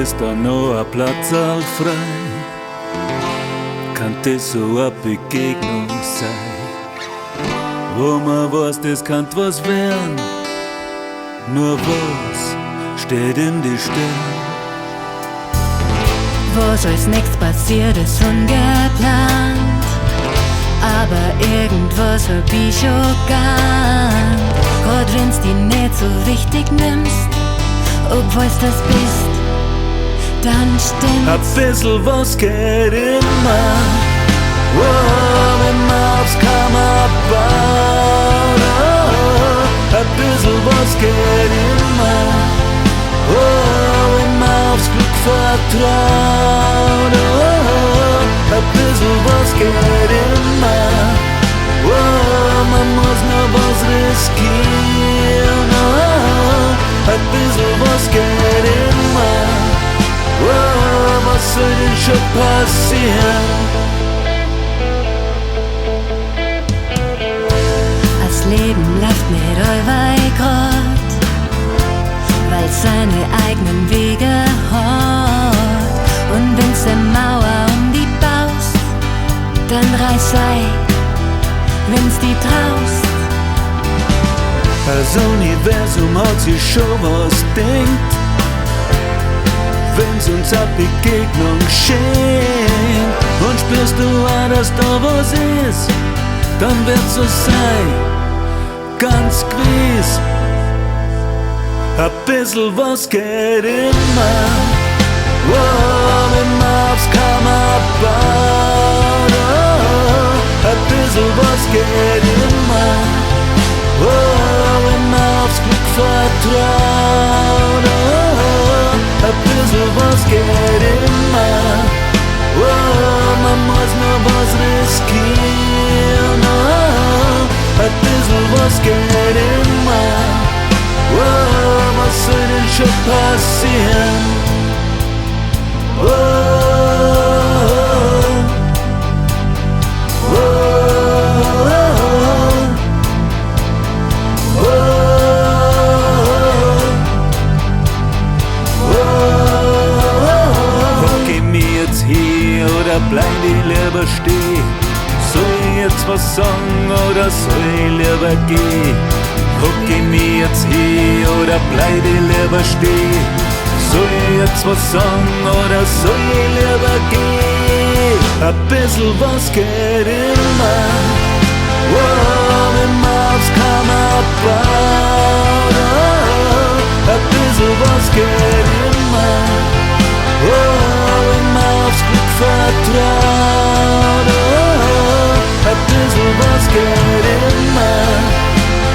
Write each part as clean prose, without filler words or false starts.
ist da noch ein Platz auch frei? Kann das so eine Begegnung sein? Wo man weiß, das kann was werden. Nur was steht in die Sterne? Was als nächstes passiert, ist ungeplant. Aber irgendwas hab ich schon gern. Grad wenn's die nicht so wichtig nimmst, obwohl's das bist, dann stimmt's. Ein bisschen was geht immer. Oh, wenn man aufs Kammer baut. Oh, ein bisschen was geht immer. Oh, wenn man aufs Glück vertraut. Oh, ein bisschen was geht immer. Oh, man muss nur was riskieren. Oh, ein bisschen was geht immer. Oh, was soll denn schon passieren? Das Leben läuft nicht allweil grad, weil seine eigenen Wege hat. Und wenn's eine Mauer um die baust, dann reiß ei, wenn's die traust. Das Universum hat sich schon was denkt, wenn's uns eine Begegnung schenkt. Und spürst du auch, dass da was ist, dann wird's so sein, ganz gewiss. Ein bisschen was geht immer. Oh, wenn man aufs Kammer baut. Oh, ein bisschen was geht immer. Oh, wenn man aufs Glück vertraut. Oh, ein bisschen was geht immer. Oh, man muss nur was riskieren. Oh, ein bisschen was geht immer. Oh, was soll denn schon passieren? Oh, oh, oh, oh, wo geh mir jetzt hin oder bleib ich lieber stehen? Soll ich jetzt was sagen oder soll ich lieber gehen? Wo geh mir jetzt hin oder bleib ich lieber stehen? Soll ich jetzt was sagen oder soll ich lieber gehen? Ein bisschen was geht immer. Oh, wenn man aufs Kammer baut. Oh, ein bisschen was geht immer. Oh, wenn man aufs Glück vertraut. Oh, ein bisschen was geht immer.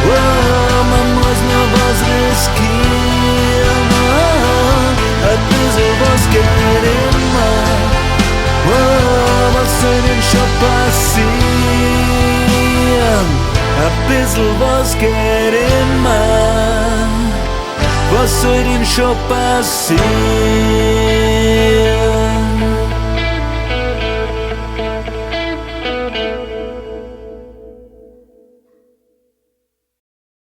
Oh, man muss nur was riskieren. Ein bisschen was geht immer. Oh, was soll denn schon passieren? Ein bisschen was geht immer. Was soll denn schon passieren?